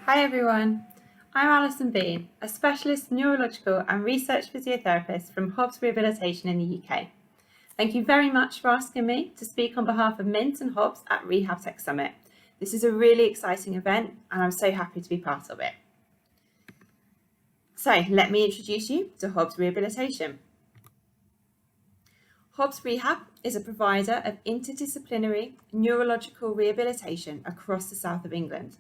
Hi everyone, I'm Alison Bean, a specialist neurological and research physiotherapist from Hobbs Rehabilitation in the UK. Thank you very much for asking me to speak on behalf of MiNT and Hobbs at Rehab Tech Summit. This is a really exciting event and I'm so happy to be part of it. So let me introduce you to Hobbs Rehabilitation. Hobbs Rehab is a provider of interdisciplinary neurological rehabilitation across the south of England.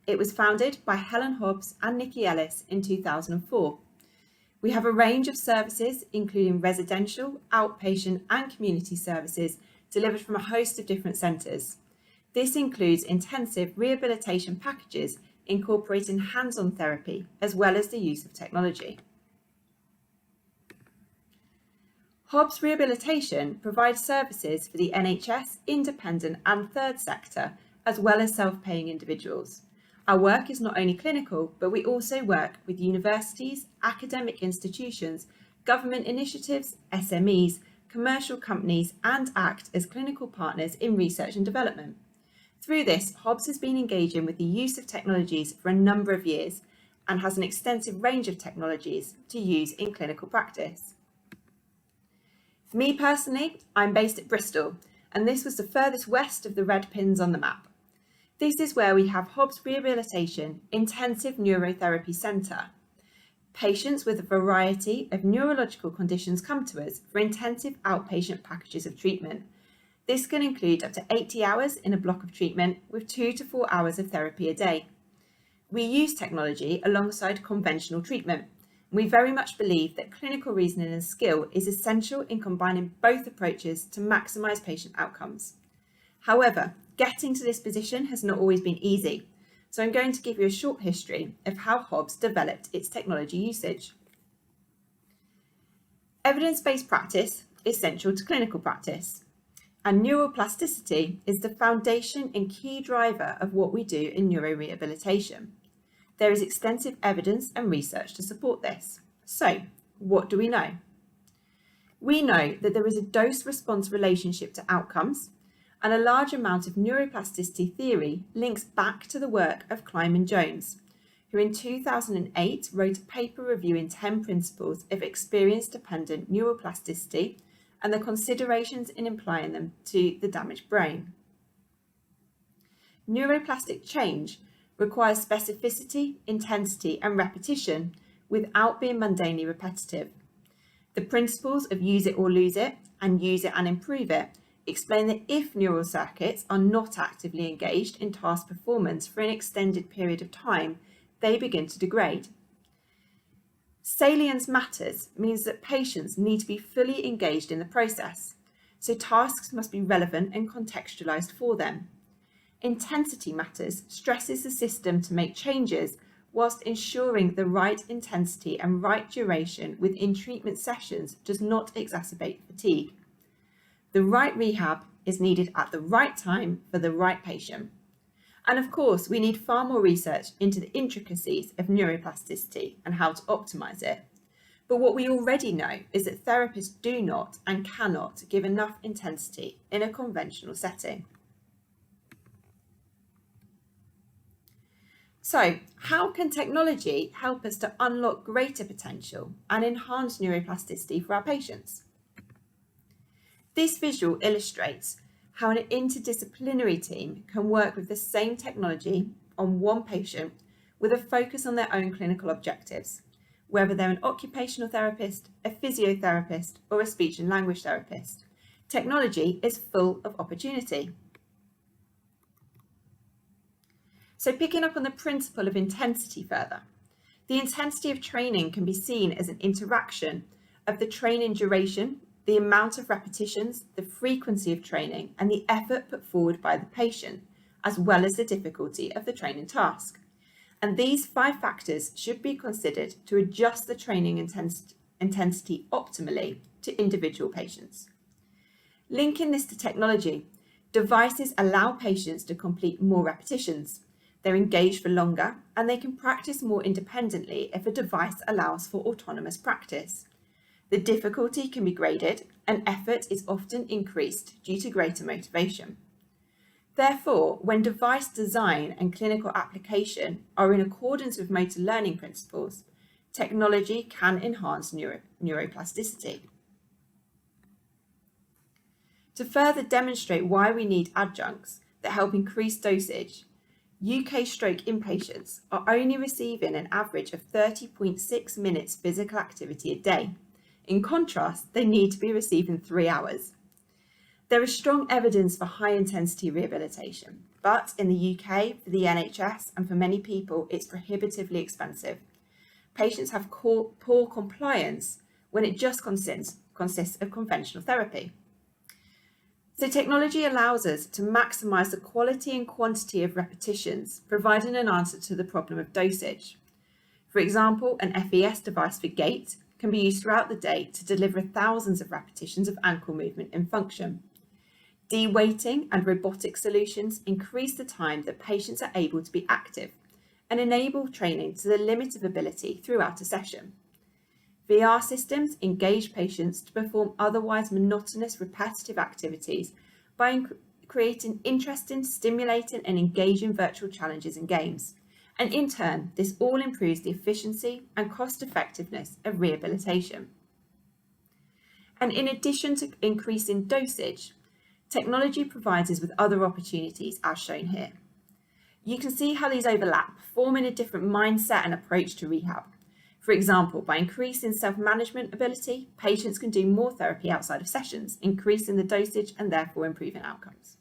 It was founded by Helen Hobbs and Nikki Ellis in 2004. We have a range of services, including residential, outpatient and community services delivered from a host of different centres. This includes intensive rehabilitation packages incorporating hands-on therapy, as well as the use of technology. Hobbs Rehabilitation provides services for the NHS, independent and third sector, as well as self-paying individuals. Our work is not only clinical, but we also work with universities, academic institutions, government initiatives, SMEs, commercial companies, and act as clinical partners in research and development. Through this, Hobbs has been engaging with the use of technologies for a number of years and has an extensive range of technologies to use in clinical practice. For me personally, I'm based at Bristol, and this was the furthest west of the red pins on the map. This is where we have Hobbs Rehabilitation Intensive Neurotherapy Centre. Patients with a variety of neurological conditions come to us for intensive outpatient packages of treatment. This can include up to 80 hours in a block of treatment with 2 to 4 hours of therapy a day. We use technology alongside conventional treatment. We very much believe that clinical reasoning and skill is essential in combining both approaches to maximise patient outcomes. However, getting to this position has not always been easy, so I'm going to give you a short history of how Hobbs developed its technology usage. Evidence-based practice is central to clinical practice, and neuroplasticity is the foundation and key driver of what we do in neurorehabilitation. There is extensive evidence and research to support this. So, what do we know? We know that there is a dose-response relationship to outcomes, and a large amount of neuroplasticity theory links back to the work of Kleiman Jones, who in 2008 wrote a paper reviewing 10 principles of experience-dependent neuroplasticity and the considerations in applying them to the damaged brain. Neuroplastic change requires specificity, intensity, and repetition without being mundanely repetitive. The principles of use it or lose it and use it and improve it explain that if neural circuits are not actively engaged in task performance for an extended period of time, they begin to degrade. Salience matters means that patients need to be fully engaged in the process, so tasks must be relevant and contextualized for them. Intensity matters stresses the system to make changes whilst ensuring the right intensity and right duration within treatment sessions does not exacerbate fatigue. The right rehab is needed at the right time for the right patient. And of course, we need far more research into the intricacies of neuroplasticity and how to optimize it. But what we already know is that therapists do not and cannot give enough intensity in a conventional setting. So, how can technology help us to unlock greater potential and enhance neuroplasticity for our patients? This visual illustrates how an interdisciplinary team can work with the same technology on one patient with a focus on their own clinical objectives, whether they're an occupational therapist, a physiotherapist, or a speech and language therapist. Technology is full of opportunity. So picking up on the principle of intensity further, the intensity of training can be seen as an interaction of the training duration, the amount of repetitions, the frequency of training, and the effort put forward by the patient, as well as the difficulty of the training task. And these 5 factors should be considered to adjust the training intensity optimally to individual patients. Linking this to technology, devices allow patients to complete more repetitions. They're engaged for longer, and they can practice more independently if a device allows for autonomous practice. The difficulty can be graded, and effort is often increased due to greater motivation. Therefore, when device design and clinical application are in accordance with motor learning principles, technology can enhance neuroplasticity. To further demonstrate why we need adjuncts that help increase dosage, UK stroke inpatients are only receiving an average of 30.6 minutes physical activity a day. In contrast, they need to be receiving 3 hours. There is strong evidence for high-intensity rehabilitation, but in the UK, for the NHS, and for many people, it's prohibitively expensive. Patients have poor compliance when it just consists of conventional therapy. So technology allows us to maximise the quality and quantity of repetitions, providing an answer to the problem of dosage. For example, an FES device for gait can be used throughout the day to deliver thousands of repetitions of ankle movement and function. De-weighting and robotic solutions increase the time that patients are able to be active and enable training to the limit of ability throughout a session. VR systems engage patients to perform otherwise monotonous repetitive activities by creating interesting, stimulating and engaging virtual challenges and games. And in turn, this all improves the efficiency and cost effectiveness of rehabilitation. And in addition to increasing dosage, technology provides us with other opportunities as shown here. You can see how these overlap, forming a different mindset and approach to rehab. For example, by increasing self-management ability, patients can do more therapy outside of sessions, increasing the dosage and therefore improving outcomes.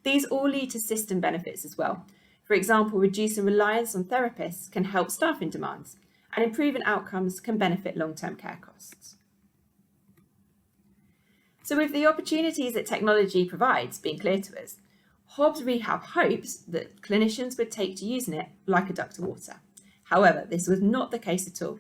These all lead to system benefits as well. For example, reducing reliance on therapists can help staffing demands, and improving outcomes can benefit long-term care costs. So with the opportunities that technology provides being clear to us, Hobbs Rehab hopes that clinicians would take to using it like a duck to water. However, this was not the case at all.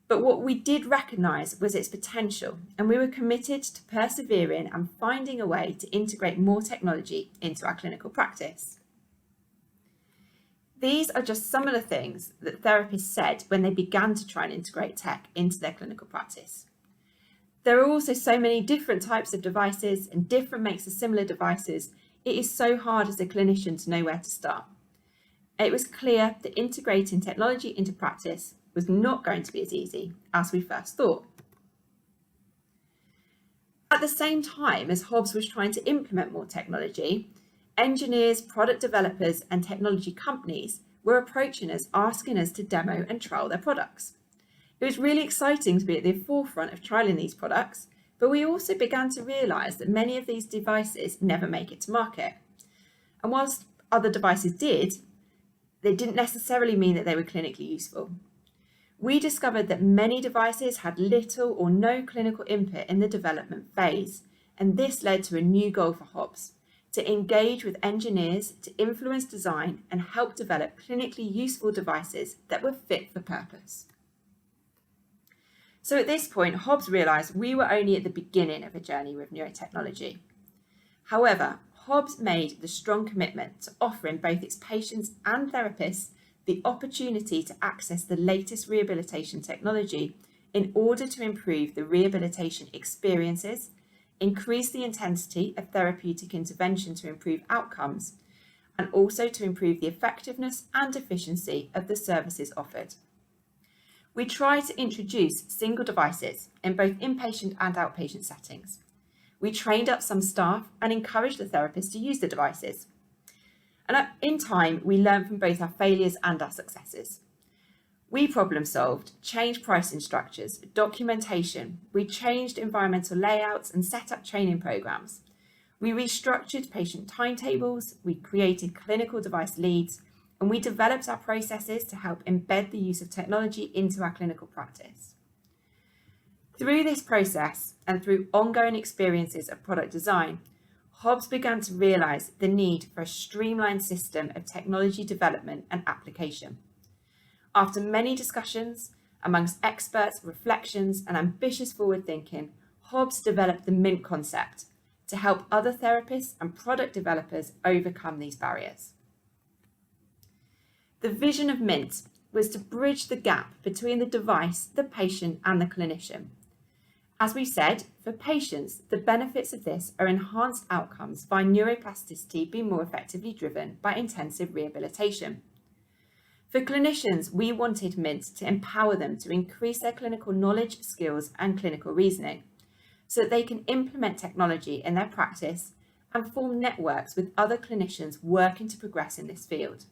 But what we did recognise was its potential, and we were committed to persevering and finding a way to integrate more technology into our clinical practice. These are just some of the things that therapists said when they began to try and integrate tech into their clinical practice. There are also so many different types of devices and different makes of similar devices, it is so hard as a clinician to know where to start. It was clear that integrating technology into practice was not going to be as easy as we first thought. At the same time as Hobbs was trying to implement more technology, engineers, product developers, and technology companies were approaching us, asking us to demo and trial their products. It was really exciting to be at the forefront of trialing these products, but we also began to realise that many of these devices never make it to market. And whilst other devices did, they didn't necessarily mean that they were clinically useful. We discovered that many devices had little or no clinical input in the development phase, and this led to a new goal for Hobbs: to engage with engineers to influence design and help develop clinically useful devices that were fit for purpose. So at this point, Hobbs realised we were only at the beginning of a journey with neurotechnology. However, Hobbs made the strong commitment to offering both its patients and therapists the opportunity to access the latest rehabilitation technology in order to improve the rehabilitation experiences, increase the intensity of therapeutic intervention to improve outcomes, and also to improve the effectiveness and efficiency of the services offered. We tried to introduce single devices in both inpatient and outpatient settings. We trained up some staff and encouraged the therapists to use the devices. And in time, we learned from both our failures and our successes. We problem solved, changed pricing structures, documentation. We changed environmental layouts and set up training programs. We restructured patient timetables. We created clinical device leads, and we developed our processes to help embed the use of technology into our clinical practice. Through this process and through ongoing experiences of product design, Hobbs began to realise the need for a streamlined system of technology development and application. After many discussions amongst experts, reflections, and ambitious forward thinking, Hobbs developed the MiNT concept to help other therapists and product developers overcome these barriers. The vision of MiNT was to bridge the gap between the device, the patient, and the clinician. As we've said, for patients, the benefits of this are enhanced outcomes by neuroplasticity being more effectively driven by intensive rehabilitation. For clinicians, we wanted MiNT to empower them to increase their clinical knowledge, skills, and clinical reasoning, so that they can implement technology in their practice and form networks with other clinicians working to progress in this field.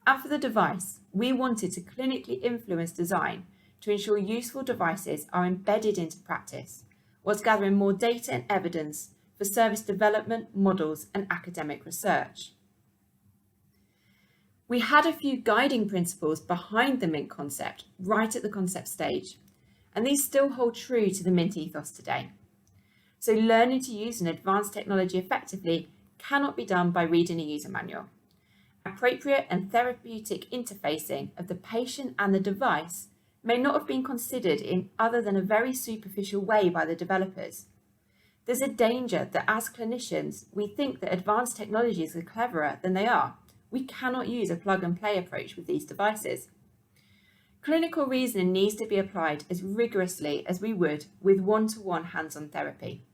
And for the device, we wanted to clinically influence design to ensure useful devices are embedded into practice, whilst gathering more data and evidence for service development, models, and academic research. We had a few guiding principles behind the MiNT concept right at the concept stage, and these still hold true to the MiNT ethos today. So learning to use an advanced technology effectively cannot be done by reading a user manual. Appropriate and therapeutic interfacing of the patient and the device may not have been considered in other than a very superficial way by the developers. There's a danger that as clinicians, we think that advanced technologies are cleverer than they are. We cannot use a plug and play approach with these devices. Clinical reasoning needs to be applied as rigorously as we would with one-to-one hands-on therapy.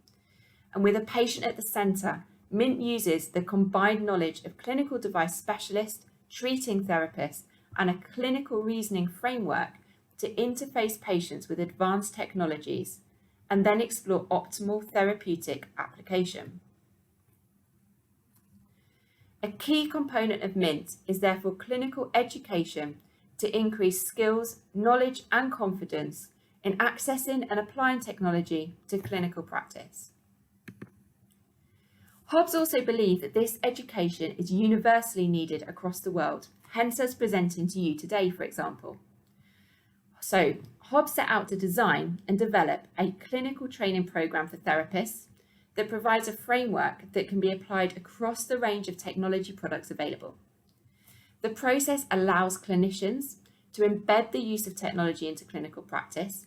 And with a patient at the centre, MiNT uses the combined knowledge of clinical device specialists, treating therapists, and a clinical reasoning framework to interface patients with advanced technologies and then explore optimal therapeutic application. A key component of MiNT is therefore clinical education to increase skills, knowledge, and confidence in accessing and applying technology to clinical practice. Hobbs also believed that this education is universally needed across the world, hence us presenting to you today, for example. So, Hobbs set out to design and develop a clinical training program for therapists that provides a framework that can be applied across the range of technology products available. The process allows clinicians to embed the use of technology into clinical practice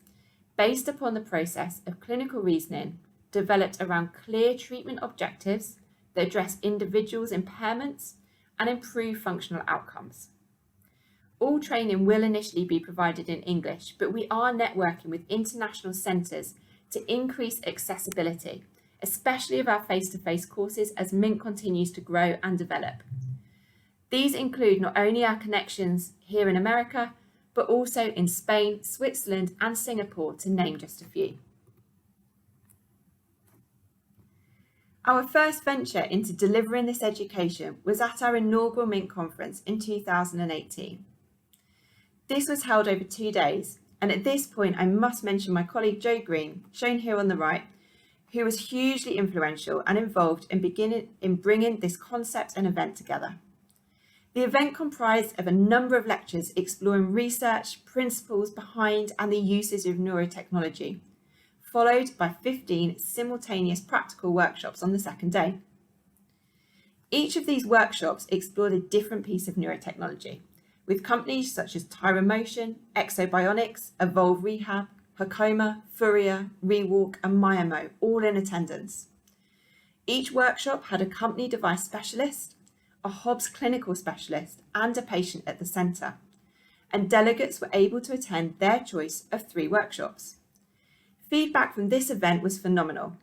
based upon the process of clinical reasoning developed around clear treatment objectives that address individuals' impairments and improve functional outcomes. All training will initially be provided in English, but we are networking with international centres to increase accessibility, especially of our face-to-face courses as MiNT continues to grow and develop. These include not only our connections here in America, but also in Spain, Switzerland, and Singapore, to name just a few. Our first venture into delivering this education was at our inaugural MiNT conference in 2018. This was held over 2 days, and at this point I must mention my colleague Joe Green, shown here on the right, who was hugely influential and involved in bringing this concept and event together. The event comprised of a number of lectures exploring research, principles behind and the uses of neurotechnology, followed by 15 simultaneous practical workshops on the second day. Each of these workshops explored a different piece of neurotechnology, with companies such as Tyra Motion, Exobionics, Evolve Rehab, Hakoma, Furia, Rewalk, and Myomo all in attendance. Each workshop had a company device specialist, a Hobbs clinical specialist, and a patient at the centre, and delegates were able to attend their choice of 3 workshops. Feedback from this event was phenomenal,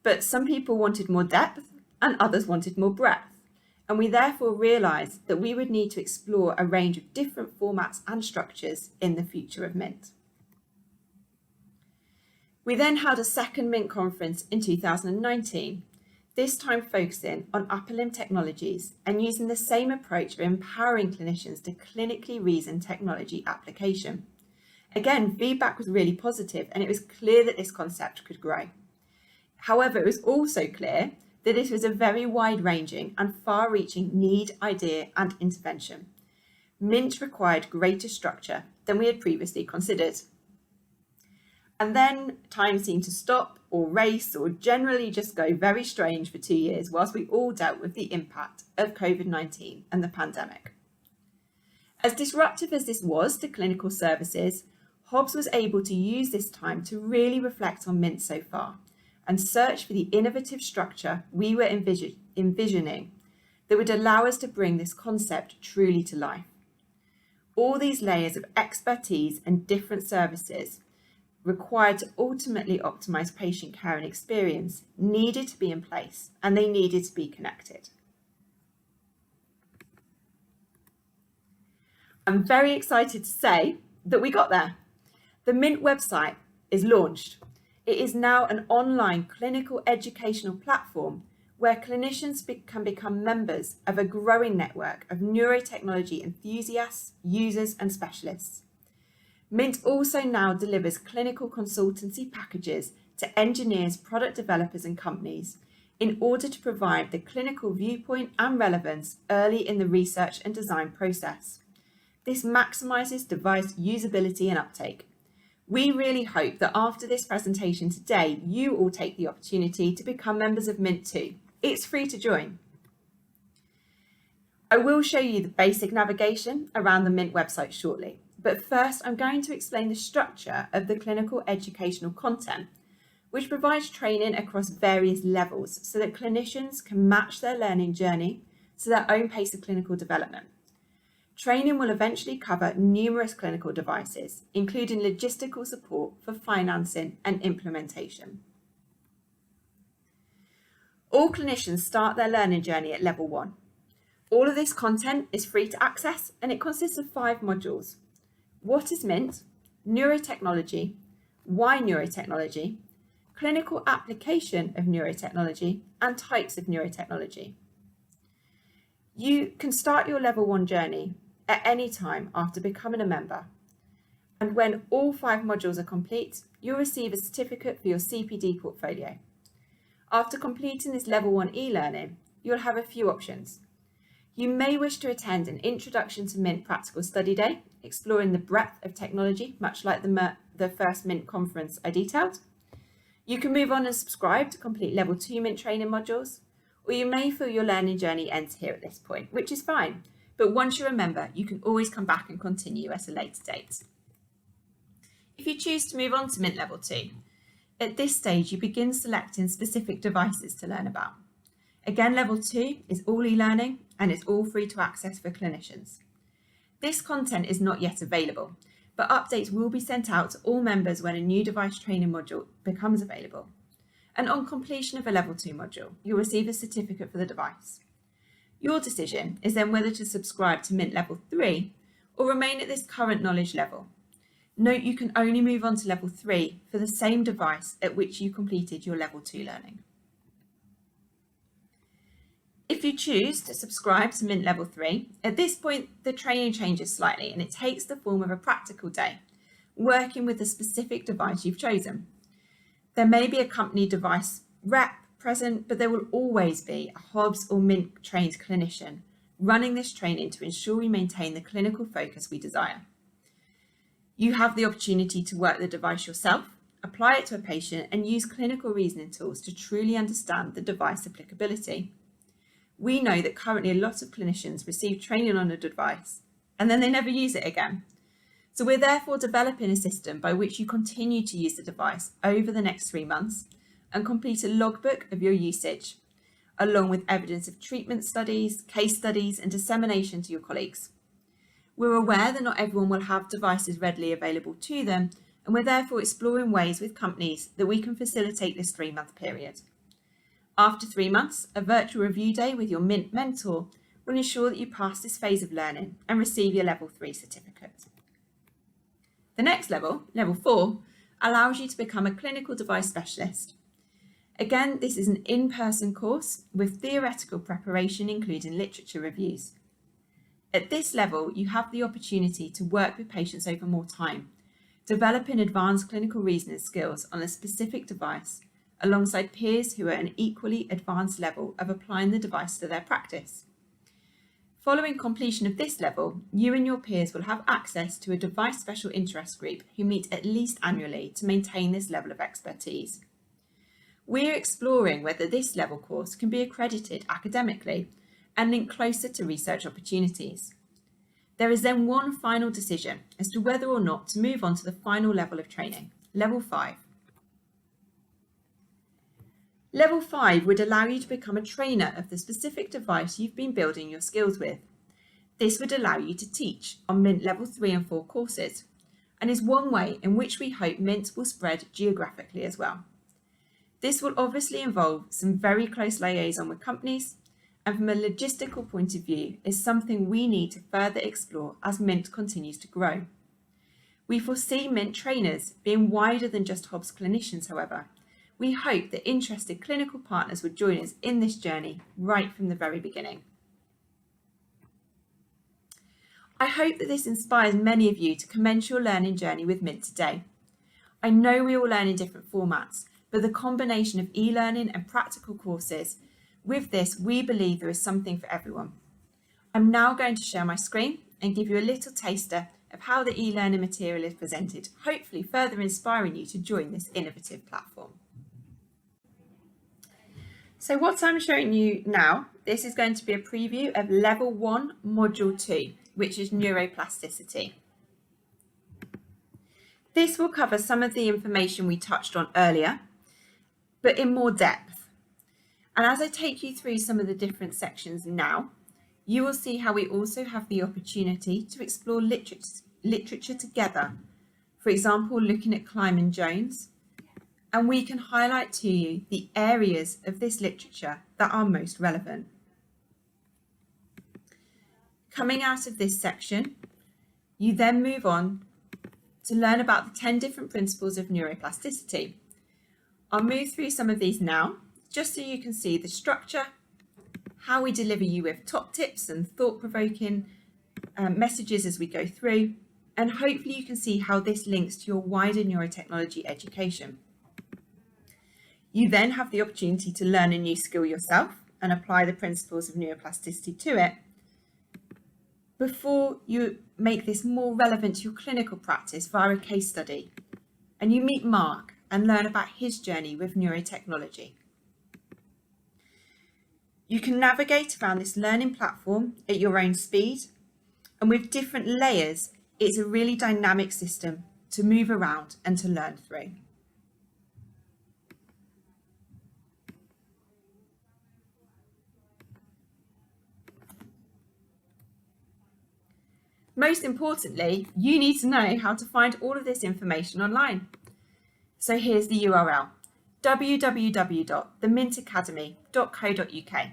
but some people wanted more depth and others wanted more breadth, and we therefore realised that we would need to explore a range of different formats and structures in the future of MiNT. We then held a second MiNT conference in 2019, this time focusing on upper limb technologies and using the same approach of empowering clinicians to clinically reason technology application. Again, feedback was really positive and it was clear that this concept could grow. However, it was also clear that it was a very wide-ranging and far-reaching need, idea and intervention. MiNT required greater structure than we had previously considered. And then time seemed to stop or race or generally just go very strange for 2 years whilst we all dealt with the impact of COVID-19 and the pandemic. As disruptive as this was to clinical services, Hobbs was able to use this time to really reflect on MiNT so far and search for the innovative structure we were envisioning that would allow us to bring this concept truly to life. All these layers of expertise and different services required to ultimately optimise patient care and experience needed to be in place, and they needed to be connected. I'm very excited to say that we got there. The MiNT website is launched. It is now an online clinical educational platform where clinicians can become members of a growing network of neurotechnology enthusiasts, users and specialists. MiNT also now delivers clinical consultancy packages to engineers, product developers and companies in order to provide the clinical viewpoint and relevance early in the research and design process. This maximises device usability and uptake. We really hope that after this presentation today, you all take the opportunity to become members of MiNT too. It's free to join. I will show you the basic navigation around the MiNT website shortly, but first I'm going to explain the structure of the clinical educational content, which provides training across various levels so that clinicians can match their learning journey to their own pace of clinical development. Training will eventually cover numerous clinical devices, including logistical support for financing and implementation. All clinicians start their learning journey at level 1. All of this content is free to access and it consists of 5 modules. What is MiNT? Neurotechnology. Why neurotechnology? Clinical application of neurotechnology and types of neurotechnology. You can start your level 1 journey at any time after becoming a member. And when all 5 modules are complete, you'll receive a certificate for your CPD portfolio. After completing this level 1 e-learning, you'll have a few options. You may wish to attend an Introduction to MiNT Practical Study Day, exploring the breadth of technology, much like the first MiNT conference I detailed. You can move on and subscribe to complete level 2 MiNT training modules, or you may feel your learning journey ends here at this point, which is fine. But once you're a member, you can always come back and continue at a later date. If you choose to move on to MiNT level 2, at this stage you begin selecting specific devices to learn about. Again, level 2 is all e-learning and it's all free to access for clinicians. This content is not yet available, but updates will be sent out to all members when a new device training module becomes available. And on completion of a level 2 module, you'll receive a certificate for the device. Your decision is then whether to subscribe to MiNT level 3 or remain at this current knowledge level. Note you can only move on to level 3 for the same device at which you completed your level 2 learning. If you choose to subscribe to MiNT level 3, at this point the training changes slightly and it takes the form of a practical day, working with the specific device you've chosen. There may be a company device rep present, but there will always be a Hobbs or MiNT trained clinician running this training to ensure we maintain the clinical focus we desire. You have the opportunity to work the device yourself, apply it to a patient and use clinical reasoning tools to truly understand the device applicability. We know that currently a lot of clinicians receive training on a device and then they never use it again. So we're therefore developing a system by which you continue to use the device over the next 3 months and complete a logbook of your usage, along with evidence of treatment studies, case studies, and dissemination to your colleagues. We're aware that not everyone will have devices readily available to them, and we're therefore exploring ways with companies that we can facilitate this 3-month period. After 3 months, a virtual review day with your MiNT mentor will ensure that you pass this phase of learning and receive your level 3 certificate. The next level, level 4, allows you to become a clinical device specialist. Again, this is an in-person course with theoretical preparation, including literature reviews. At this level, you have the opportunity to work with patients over more time, developing advanced clinical reasoning skills on a specific device, alongside peers who are at an equally advanced level of applying the device to their practice. Following completion of this level, you and your peers will have access to a device special interest group who meet at least annually to maintain this level of expertise. We're exploring whether this level course can be accredited academically and linked closer to research opportunities. There is then one final decision as to whether or not to move on to the final level of training, level 5. Level 5 would allow you to become a trainer of the specific device you've been building your skills with. This would allow you to teach on MiNT level 3 and 4 courses, and is one way in which we hope MiNT will spread geographically as well. This will obviously involve some very close liaison with companies, and from a logistical point of view is something we need to further explore as MiNT continues to grow. We foresee MiNT trainers being wider than just Hobbs clinicians, however. We hope that interested clinical partners would join us in this journey right from the very beginning. I hope that this inspires many of you to commence your learning journey with MiNT today. I know we all learn in different formats, but the combination of e-learning and practical courses, with this we believe there is something for everyone. I'm now going to share my screen and give you a little taster of how the e-learning material is presented, hopefully further inspiring you to join this innovative platform. So what I'm showing you now, this is going to be a preview of Level 1, Module 2, which is neuroplasticity. This will cover some of the information we touched on earlier, but in more depth. And as I take you through some of the different sections now, you will see how we also have the opportunity to explore literature together. For example, looking at Kleiman Jones, and we can highlight to you the areas of this literature that are most relevant. Coming out of this section, you then move on to learn about the 10 different principles of neuroplasticity. I'll move through some of these now, just so you can see the structure, how we deliver you with top tips and thought-provoking messages as we go through, and hopefully you can see how this links to your wider neurotechnology education. You then have the opportunity to learn a new skill yourself and apply the principles of neuroplasticity to it before you make this more relevant to your clinical practice via a case study, and you meet Mark and learn about his journey with neurotechnology. You can navigate around this learning platform at your own speed, and with different layers, it's a really dynamic system to move around and to learn through. Most importantly, you need to know how to find all of this information online. So here's the URL, www.themintacademy.co.uk.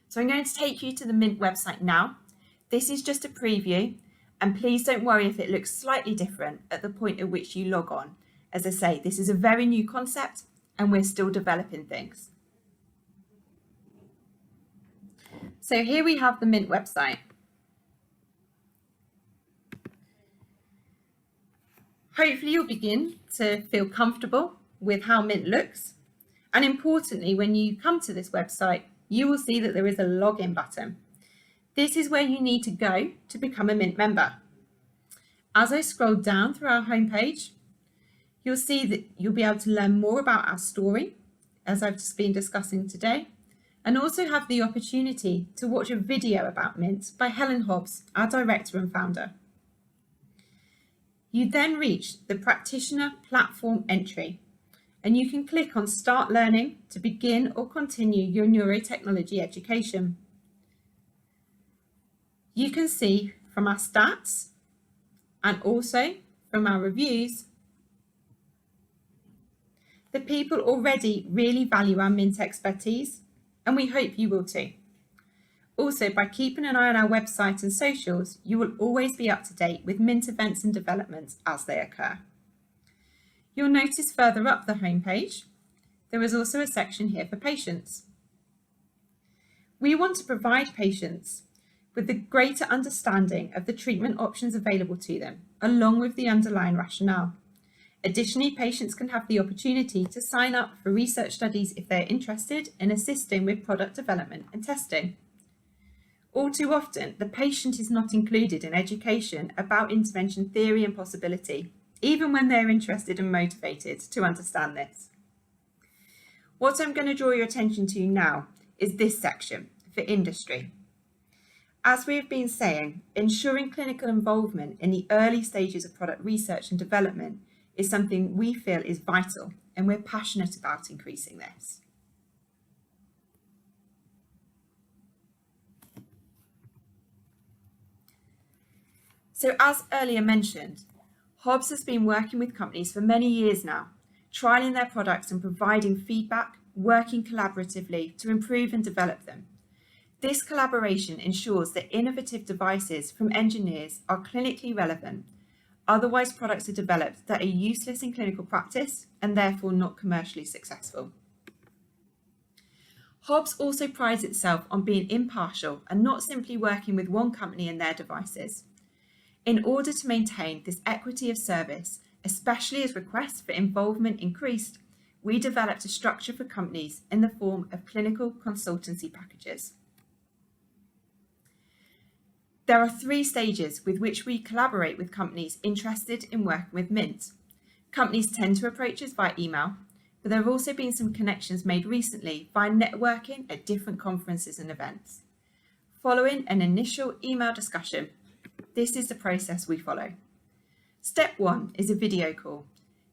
So I'm going to take you to the MiNT website now. This is just a preview, and please don't worry if it looks slightly different at the point at which you log on. As I say, this is a very new concept and we're still developing things. So here we have the MiNT website. Hopefully you'll begin to feel comfortable with how MiNT looks. And importantly, when you come to this website, you will see that there is a login button. This is where you need to go to become a MiNT member. As I scroll down through our homepage, you'll see that you'll be able to learn more about our story, as I've just been discussing today, and also have the opportunity to watch a video about MiNT by Helen Hobbs, our director and founder. You then reach the practitioner platform entry, and you can click on Start Learning to begin or continue your neurotechnology education. You can see from our stats and also from our reviews that people already really value our MiNT expertise, and we hope you will too. Also, by keeping an eye on our website and socials, you will always be up to date with MiNT events and developments as they occur. You'll notice further up the homepage, there is also a section here for patients. We want to provide patients with a greater understanding of the treatment options available to them, along with the underlying rationale. Additionally, patients can have the opportunity to sign up for research studies if they're interested in assisting with product development and testing. All too often, the patient is not included in education about intervention theory and possibility, even when they're interested and motivated to understand this. What I'm going to draw your attention to now is this section for industry. As we have been saying, ensuring clinical involvement in the early stages of product research and development is something we feel is vital, and we're passionate about increasing this. So as earlier mentioned, Hobbs has been working with companies for many years now, trialling their products and providing feedback, working collaboratively to improve and develop them. This collaboration ensures that innovative devices from engineers are clinically relevant. Otherwise, products are developed that are useless in clinical practice and therefore not commercially successful. Hobbs also prides itself on being impartial and not simply working with one company and their devices. In order to maintain this equity of service, especially as requests for involvement increased, we developed a structure for companies in the form of clinical consultancy packages. There are 3 stages with which we collaborate with companies interested in working with MiNT. Companies tend to approach us via email, but there have also been some connections made recently via networking at different conferences and events. Following an initial email discussion, this is the process we follow. Step 1 is a video call.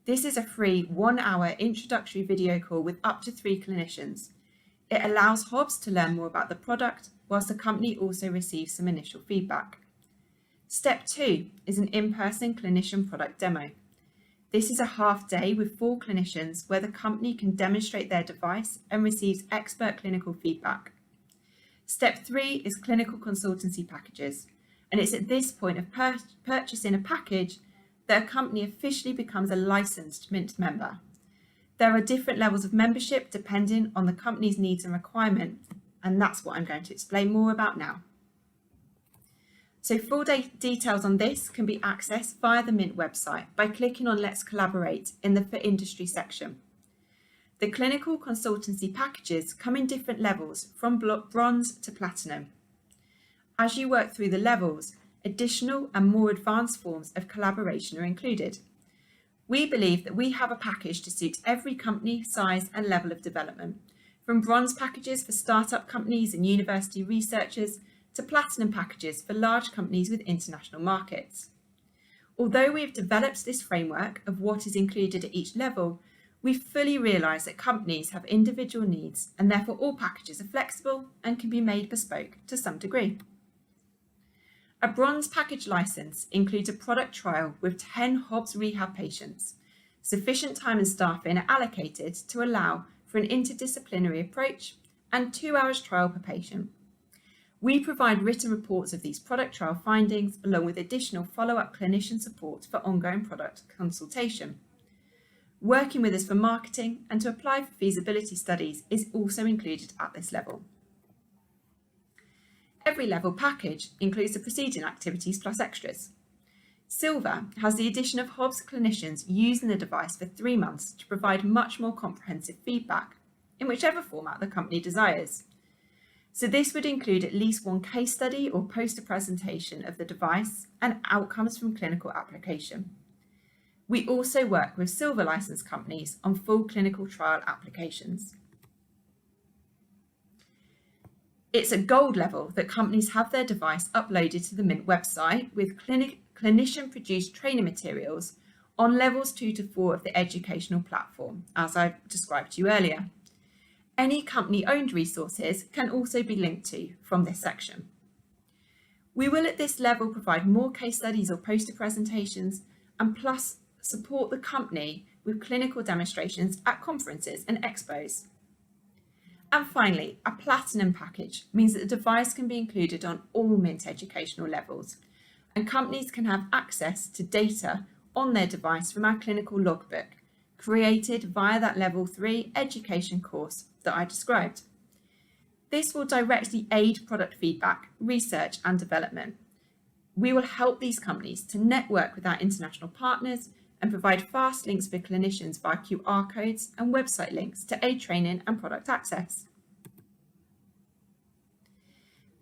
This is a free 1-hour introductory video call with up to 3 clinicians. It allows Hobbs to learn more about the product, whilst the company also receives some initial feedback. Step 2 is an in-person clinician product demo. This is a half day with 4 clinicians where the company can demonstrate their device and receives expert clinical feedback. Step 3 is clinical consultancy packages, and it's at this point of purchasing a package that a company officially becomes a licensed MiNT member. There are different levels of membership depending on the company's needs and requirements, and that's what I'm going to explain more about now. So full details on this can be accessed via the MiNT website by clicking on Let's Collaborate in the For Industry section. The clinical consultancy packages come in different levels from bronze to platinum. As you work through the levels, additional and more advanced forms of collaboration are included. We believe that we have a package to suit every company, size and level of development, from bronze packages for startup companies and university researchers to platinum packages for large companies with international markets. Although we have developed this framework of what is included at each level, we fully realise that companies have individual needs and therefore all packages are flexible and can be made bespoke to some degree. A bronze package license includes a product trial with 10 Hobbs Rehab patients. Sufficient time and staffing are allocated to allow for an interdisciplinary approach and 2 hours trial per patient. We provide written reports of these product trial findings along with additional follow-up clinician support for ongoing product consultation. Working with us for marketing and to apply for feasibility studies is also included at this level. Every level package includes the preceding activities plus extras. Silver has the addition of Hobbs clinicians using the device for 3 months to provide much more comprehensive feedback in whichever format the company desires. So this would include at least 1 case study or poster presentation of the device and outcomes from clinical application. We also work with silver license companies on full clinical trial applications. It's at gold level that companies have their device uploaded to the MiNT website with clinician-produced training materials on levels 2 to 4 of the educational platform, as I described to you earlier. Any company-owned resources can also be linked to from this section. We will at this level provide more case studies or poster presentations and plus support the company with clinical demonstrations at conferences and expos. And finally, a platinum package means that the device can be included on all MiNT educational levels, and companies can have access to data on their device from our clinical logbook, created via that level 3 education course that I described. This will directly aid product feedback, research and development. We will help these companies to network with our international partners and provide fast links for clinicians via QR codes and website links to aid training and product access.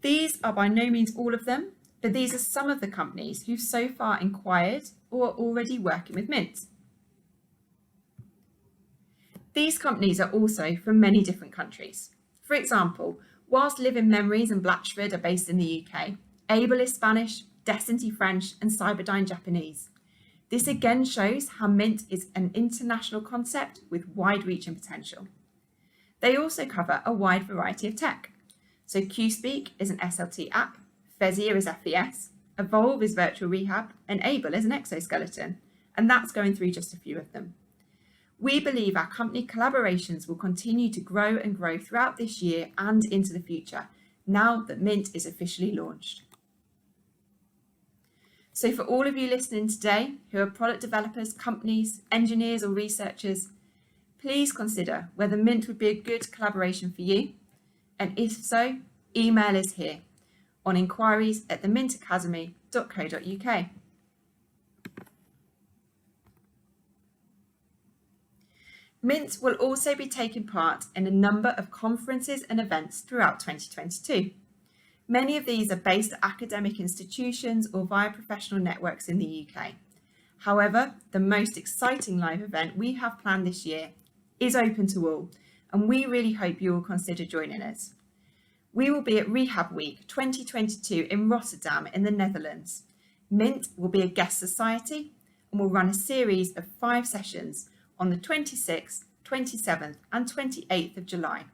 These are by no means all of them, but these are some of the companies who've so far inquired or are already working with MiNT. These companies are also from many different countries. For example, whilst Live in Memories and Blatchford are based in the UK, Able is Spanish, Decency French and Cyberdyne Japanese. This again shows how MiNT is an international concept with wide reach and potential. They also cover a wide variety of tech. So QSpeak is an SLT app, Fezia is FES, Evolve is virtual rehab, and Able is an exoskeleton. and that's going through just a few of them. We believe our company collaborations will continue to grow and grow throughout this year and into the future, now that MiNT is officially launched. So for all of you listening today who are product developers, companies, engineers or researchers, please consider whether MiNT would be a good collaboration for you, and if so, email us here on inquiries@themintacademy.co.uk. MiNT will also be taking part in a number of conferences and events throughout 2022. Many of these are based at academic institutions or via professional networks in the UK. However, the most exciting live event we have planned this year is open to all, and we really hope you will consider joining us. We will be at Rehab Week 2022 in Rotterdam in the Netherlands. MiNT will be a guest society and will run a series of 5 sessions on the 26th, 27th and 28th of July,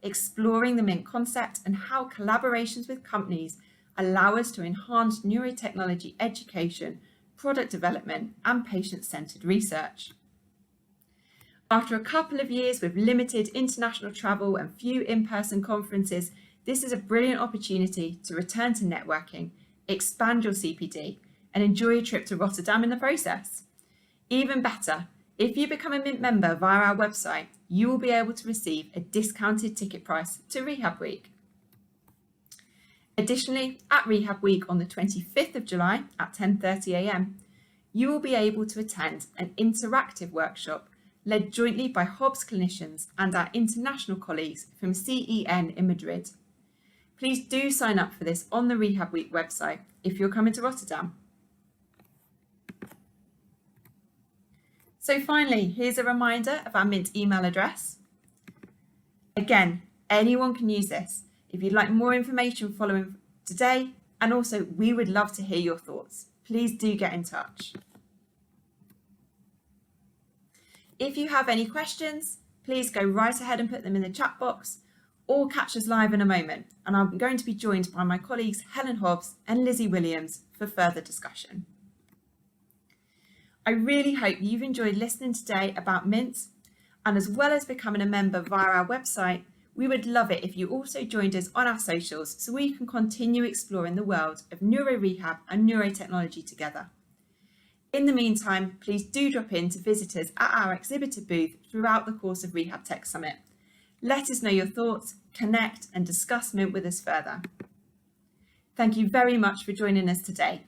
exploring the MiNT concept and how collaborations with companies allow us to enhance neurotechnology education, product development and patient-centered research. After a couple of years with limited international travel and few in-person conferences, this is a brilliant opportunity to return to networking, expand your CPD and enjoy a trip to Rotterdam in the process. Even better, if you become a MiNT member via our website, you will be able to receive a discounted ticket price to Rehab Week. Additionally, at Rehab Week on the 25th of July at 10:30 a.m, you will be able to attend an interactive workshop led jointly by Hobbs clinicians and our international colleagues from CEN in Madrid. Please do sign up for this on the Rehab Week website if you're coming to Rotterdam. So finally, here's a reminder of our MiNT email address. Again, anyone can use this. If you'd like more information following today, and also we would love to hear your thoughts, please do get in touch. If you have any questions, please go right ahead and put them in the chat box or catch us live in a moment. And I'm going to be joined by my colleagues Helen Hobbs and Lizzie Williams for further discussion. I really hope you've enjoyed listening today about MiNT, and as well as becoming a member via our website, we would love it if you also joined us on our socials so we can continue exploring the world of neuro rehab and neurotechnology together. In the meantime, please do drop in to visit us at our exhibitor booth throughout the course of Rehab Tech Summit. Let us know your thoughts, connect and discuss MiNT with us further. Thank you very much for joining us today.